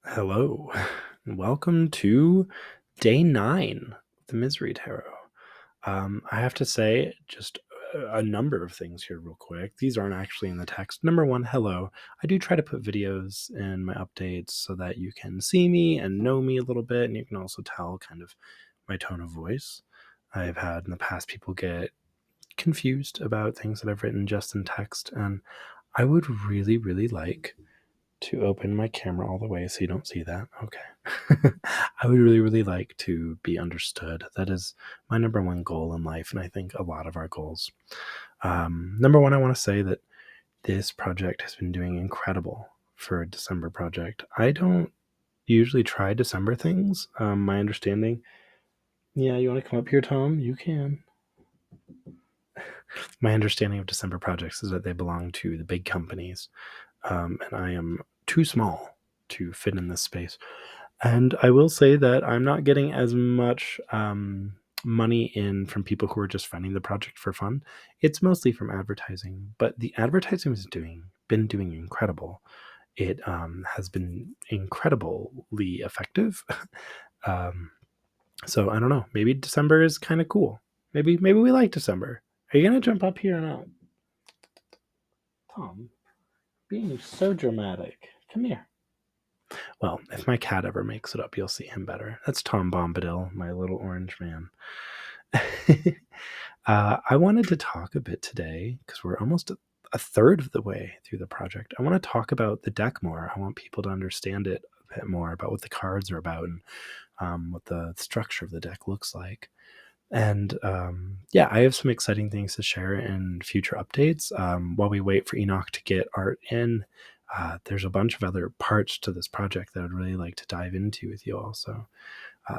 Hello. Welcome to day 9 of the Misery Tarot. I have to say just a number of things here, real quick. These aren't actually in the text. Number one, hello. I do try to put videos in my updates so that you can see me and know me a little bit, and you can also tell kind of my tone of voice. I've had in the past people get confused about things that I've written just in text, and I would really, really like to open my camera all the way so you don't see that. Okay. I would really, really like to be understood. That is my number one goal in life, and I think a lot of our goals. Number one, I want to say that this project has been doing incredible for a December project. I don't usually try December things. My understanding. Yeah, you want to come up here, Tom? You can. My understanding of December projects is that they belong to the big companies, and I am too small to fit in this space. And I will say that I'm not getting as much money in from people who are just funding the project for fun. It's mostly from advertising, but the advertising has been doing incredible. It has been incredibly effective. um, so I don't know. Maybe December is kind of cool. Maybe we like December. Are you gonna jump up here or not, Tom? Being so dramatic. Come here. Well, if my cat ever makes it up, you'll see him better. That's Tom Bombadil, my little orange man. I wanted to talk a bit today because we're almost a third of the way through the project. I want to talk about the deck more. I want people to understand it a bit more about what the cards are about and what the structure of the deck looks like. And yeah, I have some exciting things to share in future updates. While we wait for Enoch to get art in, there's a bunch of other parts to this project that I'd really like to dive into with you all. So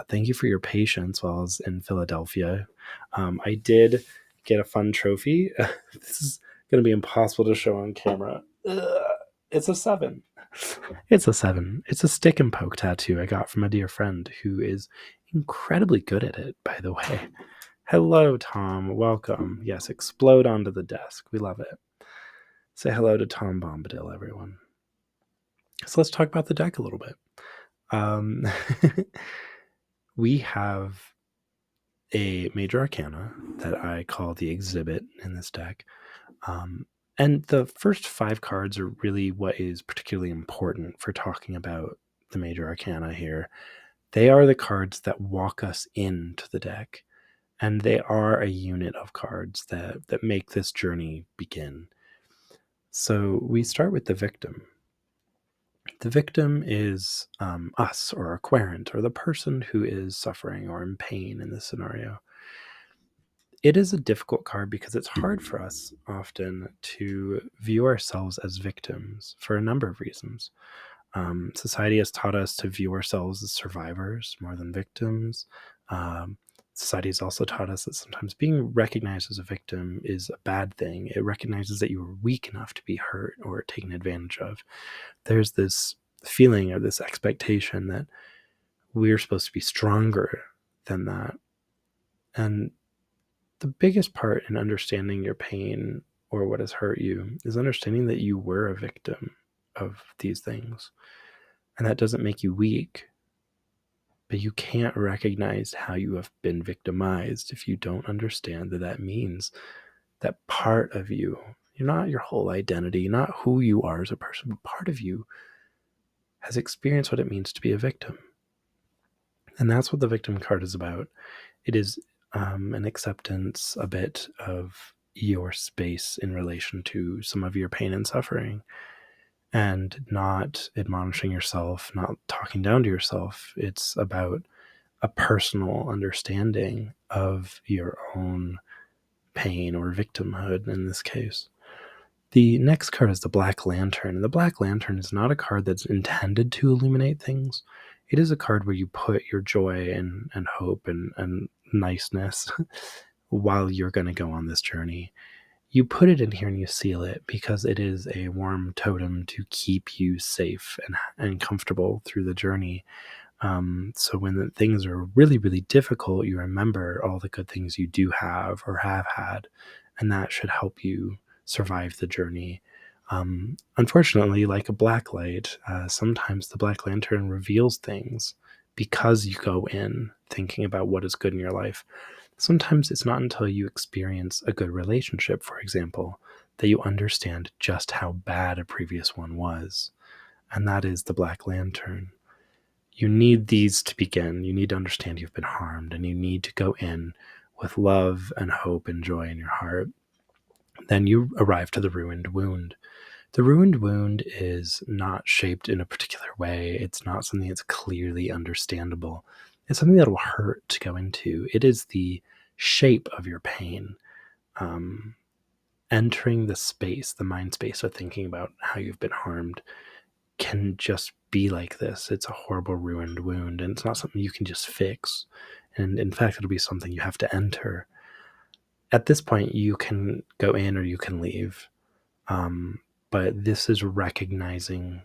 thank you for your patience while I was in Philadelphia. I did get a fun trophy. This is going to be impossible to show on camera. Ugh, it's a 7. It's a 7. It's a stick and poke tattoo I got from a dear friend who is incredibly good at it, by the way. Hello, Tom. Welcome. Yes, explode onto the desk. We love it. Say hello to Tom Bombadil, everyone. So let's talk about the deck a little bit. Um, we have a major arcana that I call the exhibit in this deck. And the first 5 cards are really what is particularly important for talking about the major arcana here. They are the cards that walk us into the deck, and they are a unit of cards that make this journey begin. So we start with the victim. The victim is us, or a querent, or the person who is suffering or in pain in this scenario. It is a difficult card because it's hard for us often to view ourselves as victims for a number of reasons. Society has taught us to view ourselves as survivors more than victims. Um, Society has also taught us that sometimes being recognized as a victim is a bad thing. It recognizes that you are weak enough to be hurt or taken advantage of. There's this feeling or this expectation that we're supposed to be stronger than that. And the biggest part in understanding your pain or what has hurt you is understanding that you were a victim of these things. And that doesn't make you weak, but you can't recognize how you have been victimized if you don't understand that that means that part of you, you're not your whole identity, not who you are as a person, but part of you has experienced what it means to be a victim. And that's what the victim card is about. It is an acceptance, a bit of your space in relation to some of your pain and suffering, and not admonishing yourself, not talking down to yourself. It's about a personal understanding of your own pain or victimhood in this case. The next card is the Black Lantern. The Black Lantern is not a card that's intended to illuminate things. It is a card where you put your joy and hope and niceness while you're going to go on this journey. You put it in here and you seal it because it is a warm totem to keep you safe and comfortable through the journey. So when things are really, really difficult, you remember all the good things you do have or have had, and that should help you survive the journey. Unfortunately, like a black light, sometimes the Black Lantern reveals things because you go in thinking about what is good in your life. Sometimes it's not until you experience a good relationship, for example, that you understand just how bad a previous one was. And that is the Black Lantern. You need these to begin. You need to understand you've been harmed, and you need to go in with love and hope and joy in your heart. Then you arrive to the ruined wound. The ruined wound is not shaped in a particular way. It's not something that's clearly understandable. It's something that will hurt to go into. It is the shape of your pain. Um, Entering the space, the mind space of thinking about how you've been harmed can just be like this. It's a horrible, ruined wound, and it's not something you can just fix. And in fact, it'll be something you have to enter. At this point, you can go in or you can leave. But this is recognizing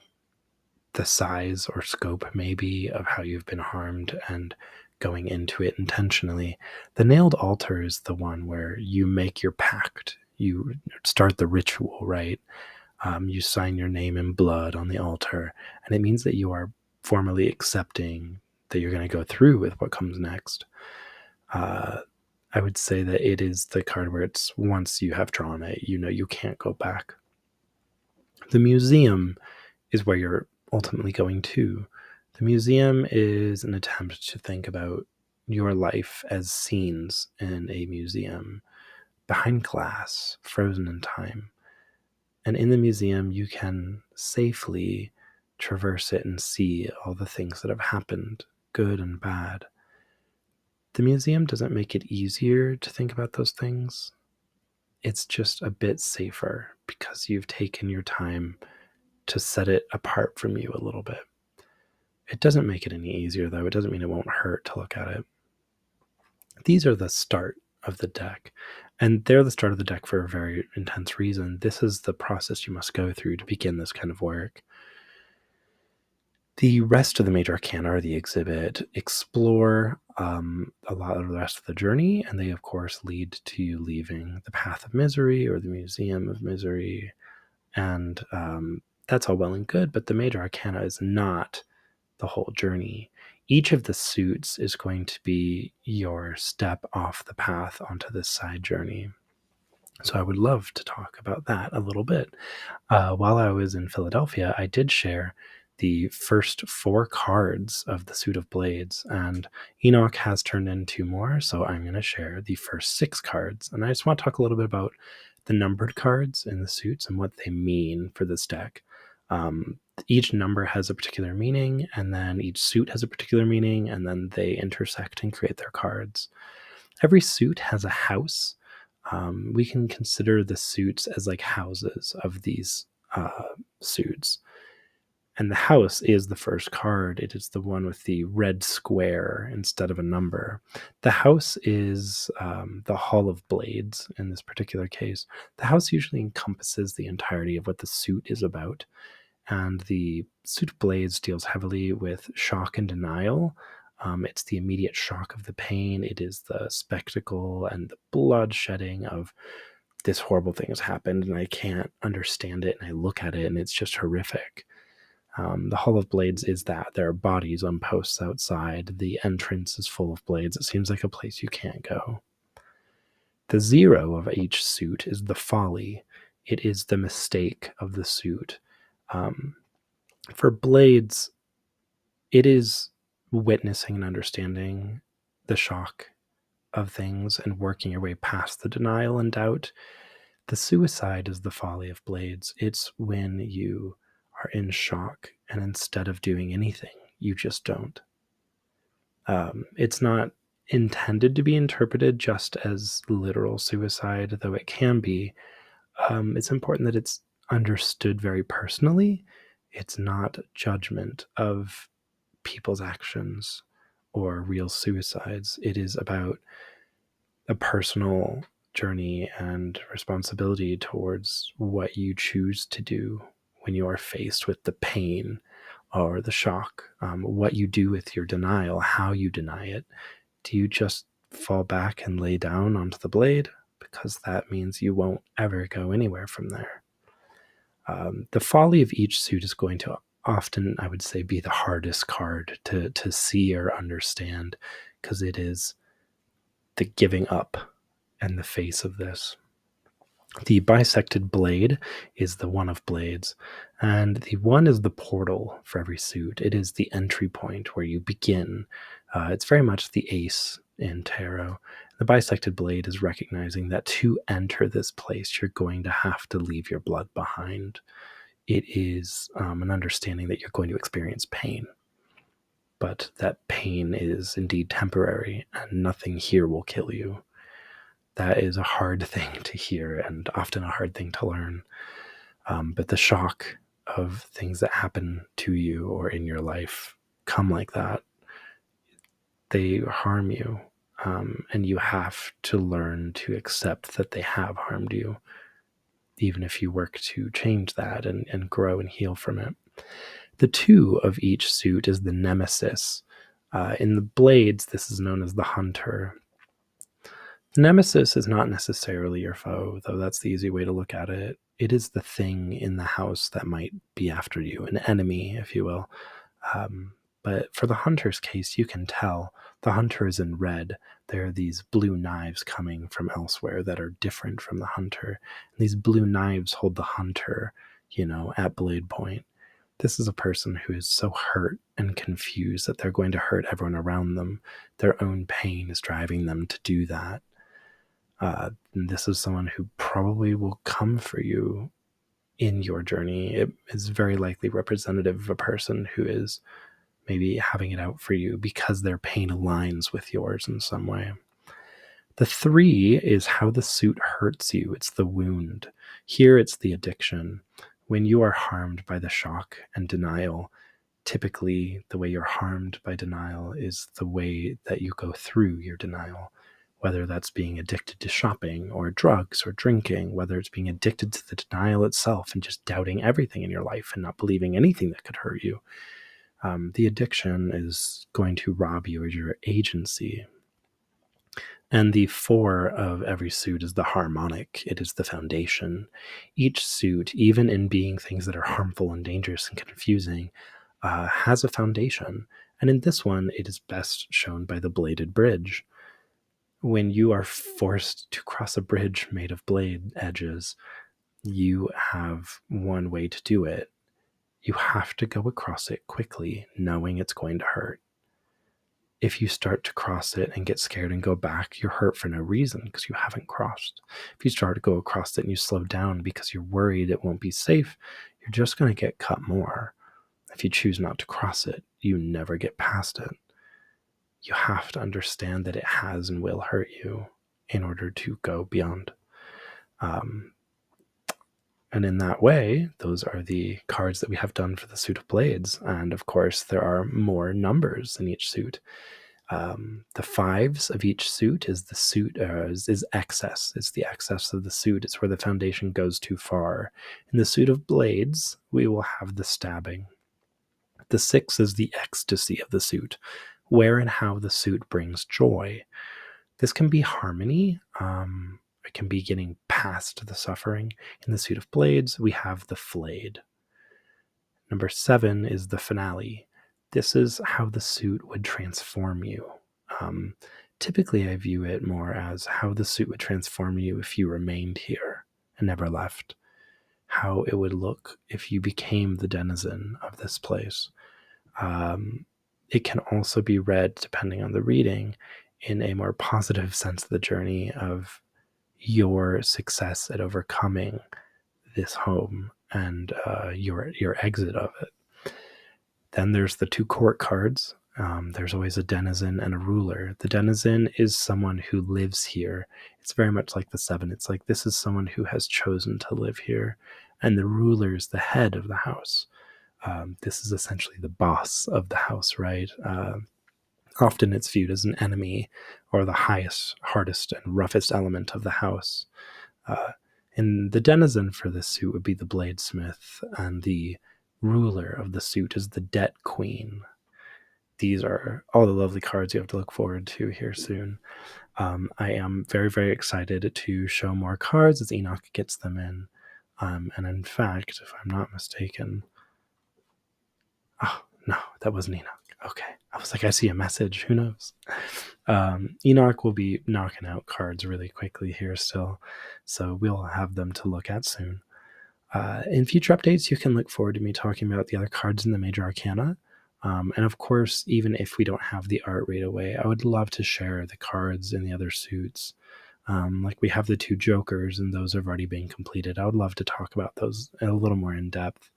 the size or scope, maybe, of how you've been harmed and going into it intentionally. The nailed altar is the one where you make your pact. You start the ritual, right? You sign your name in blood on the altar, and it means that you are formally accepting that you're going to go through with what comes next. Uh, I would say that it is the card where it's once you have drawn it, you know you can't go back. The museum is where you're ultimately going to. The museum is an attempt to think about your life as scenes in a museum, behind glass, frozen in time. And in the museum, you can safely traverse it and see all the things that have happened, good and bad. The museum doesn't make it easier to think about those things. It's just a bit safer because you've taken your time to set it apart from you a little bit. It doesn't make it any easier, though. It doesn't mean it won't hurt to look at it. These are the start of the deck, and they're the start of the deck for a very intense reason. This is the process you must go through to begin this kind of work. The rest of the major arcana or the exhibit explore a lot of the rest of the journey, and they, of course, lead to you leaving the Path of Misery or the Museum of Misery. And that's all well and good, but the major arcana is not the whole journey. Each of the suits is going to be your step off the path onto this side journey. So I would love to talk about that a little bit. While I was in Philadelphia, I did share the first 4 cards of the Suit of Blades, and Enoch has turned in 2 more, so I'm going to share the first 6 cards. And I just want to talk a little bit about the numbered cards in the suits and what they mean for this deck. Each number has a particular meaning, and then each suit has a particular meaning, and then they intersect and create their cards. Every suit has a house. We can consider the suits as like houses of these suits. And the house is the first card. It is the one with the red square instead of a number. The house is the Hall of Blades in this particular case. The house usually encompasses the entirety of what the suit is about. And the Suit of Blades deals heavily with shock and denial. It's the immediate shock of the pain. It is the spectacle and the blood shedding of this horrible thing has happened and I can't understand it. And I look at it and it's just horrific. The Hall of Blades is that. There are bodies on posts outside. The entrance is full of blades. It seems like a place you can't go. The 0 of each suit is the folly. It is the mistake of the suit. For Blades, it is witnessing and understanding the shock of things and working your way past the denial and doubt. The suicide is the folly of Blades. It's when you are in shock and instead of doing anything, you just don't. It's not intended to be interpreted just as literal suicide, though it can be. It's important that it's understood very personally. It's not judgment of people's actions or real suicides. It is about a personal journey and responsibility towards what you choose to do when you are faced with the pain or the shock, what you do with your denial, how you deny it. Do you just fall back and lay down onto the blade? Because that means you won't ever go anywhere from there. The folly of each suit is going to often, I would say, be the hardest card to see or understand, because it is the giving up and the face of this. The bisected blade is the one of blades, and the one is the portal for every suit. It is the entry point where you begin. It's very much the ace in tarot. The bisected blade is recognizing that to enter this place, you're going to have to leave your blood behind. It is an understanding that you're going to experience pain, but that pain is indeed temporary, and nothing here will kill you. That is a hard thing to hear and often a hard thing to learn. But the shock of things that happen to you or in your life come like that. They harm you. And you have to learn to accept that they have harmed you, even if you work to change that and grow and heal from it. The two of each suit is the nemesis. In the blades, this is known as the hunter. The nemesis is not necessarily your foe, though that's the easy way to look at it. It is the thing in the house that might be after you, an enemy, if you will. But for the hunter's case, you can tell the hunter is in red. There are these blue knives coming from elsewhere that are different from the hunter. And these blue knives hold the hunter, at blade point. This is a person who is so hurt and confused that they're going to hurt everyone around them. Their own pain is driving them to do that. And this is someone who probably will come for you in your journey. It is very likely representative of a person who is maybe having it out for you because their pain aligns with yours in some way. The 3 is how the suit hurts you. It's the wound. Here it's the addiction. When you are harmed by the shock and denial, typically the way you're harmed by denial is the way that you go through your denial, whether that's being addicted to shopping or drugs or drinking, whether it's being addicted to the denial itself and just doubting everything in your life and not believing anything that could hurt you. The addiction is going to rob you of your agency. And the 4 of every suit is the harmonic. It is the foundation. Each suit, even in being things that are harmful and dangerous and confusing, has a foundation. And in this one, it is best shown by the bladed bridge. When you are forced to cross a bridge made of blade edges, you have one way to do it. You have to go across it quickly, knowing it's going to hurt. If you start to cross it and get scared and go back, you're hurt for no reason because you haven't crossed. If you start to go across it and you slow down because you're worried it won't be safe, you're just going to get cut more. If you choose not to cross it, you never get past it. You have to understand that it has and will hurt you in order to go beyond. And in that way, those are the cards that we have done for the suit of blades. And of course, there are more numbers in each suit. The 5s of each suit is the suit is excess. It's the excess of the suit. It's where the foundation goes too far. In the suit of blades, we will have the stabbing. The 6 is the ecstasy of the suit, where and how the suit brings joy. This can be harmony. It can be getting past the suffering. In the suit of blades, we have the flayed. Number 7 is the finale. This is how the suit would transform you. Typically, I view it more as how the suit would transform you if you remained here and never left. How it would look if you became the denizen of this place. It can also be read, depending on the reading, in a more positive sense of the journey of your success at overcoming this home and your exit of it. Then there's the 2 court cards. There's always a denizen and a ruler. The denizen is someone who lives here. It's very much like the 7. It's like this is someone who has chosen to live here. And the ruler is the head of the house. This is essentially the boss of the house, right? Often it's viewed as an enemy or the highest, hardest, and roughest element of the house. And the denizen for this suit would be the bladesmith, and the ruler of the suit is the debt queen. These are all the lovely cards you have to look forward to here soon. I am very, very excited to show more cards as Enoch gets them in. And in fact, if I'm not mistaken, oh, no, that wasn't Enoch. Okay. I was like, I see a message. Who knows? Enoch will be knocking out cards really quickly here still. So we'll have them to look at soon. In future updates, you can look forward to me talking about the other cards in the Major Arcana. And of course, even if we don't have the art right away, I would love to share the cards in the other suits. Like we have the 2 Jokers, and those have already been completed. I would love to talk about those a little more in depth.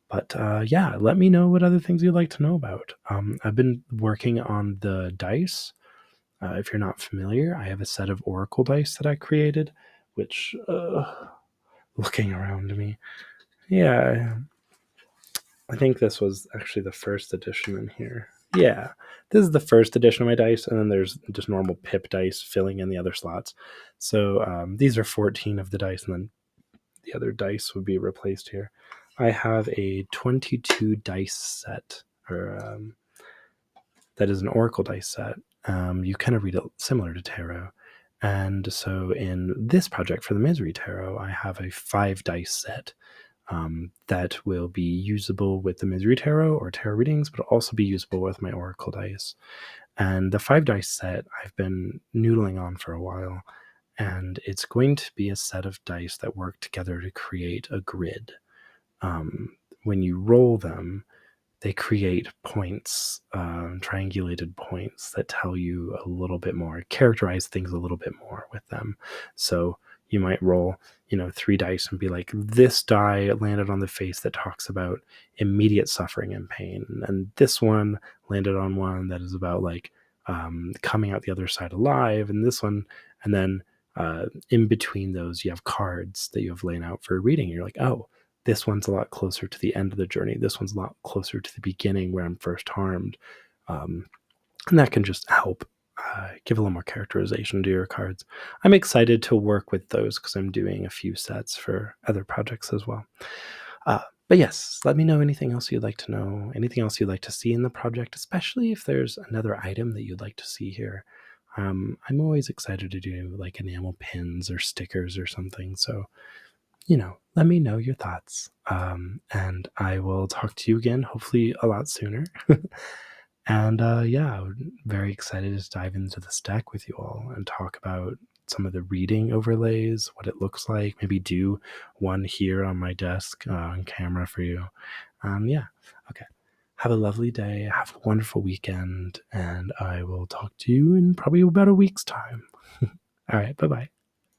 But yeah, let me know what other things you'd like to know about. I've been working on the dice. If you're not familiar, I have a set of Oracle dice that I created, which, looking around me, yeah, I think this was actually the first edition in here. Yeah, this is the first edition of my dice, and then there's just normal pip dice filling in the other slots. So these are 14 of the dice, and then the other dice would be replaced here. I have a 22 dice set, or that is an Oracle dice set. You kind of read it similar to tarot. And so in this project for the Misery Tarot, I have a 5 dice set that will be usable with the Misery Tarot or tarot readings, but also be usable with my Oracle dice. And the 5 dice set I've been noodling on for a while, and it's going to be a set of dice that work together to create a grid. When you roll them, they create points, triangulated points that tell you a little bit more, characterize things a little bit more with them. So you might roll, 3 dice and be like, this die landed on the face that talks about immediate suffering and pain. And this one landed on one that is about like coming out the other side alive. And this one, and then in between those, you have cards that you have laid out for a reading. You're like, oh, this one's a lot closer to the end of the journey. This one's a lot closer to the beginning where I'm first harmed. And that can just help give a little more characterization to your cards. I'm excited to work with those because I'm doing a few sets for other projects as well. But yes, let me know anything else you'd like to know, anything else you'd like to see in the project, especially if there's another item that you'd like to see here. I'm always excited to do like enamel pins or stickers or something. So let me know your thoughts. And I will talk to you again, hopefully a lot sooner. And yeah, I'm very excited to dive into this deck with you all and talk about some of the reading overlays, what it looks like, maybe do one here on my desk on camera for you. Yeah, okay. Have a lovely day. Have a wonderful weekend. And I will talk to you in probably about a week's time. All right, bye-bye.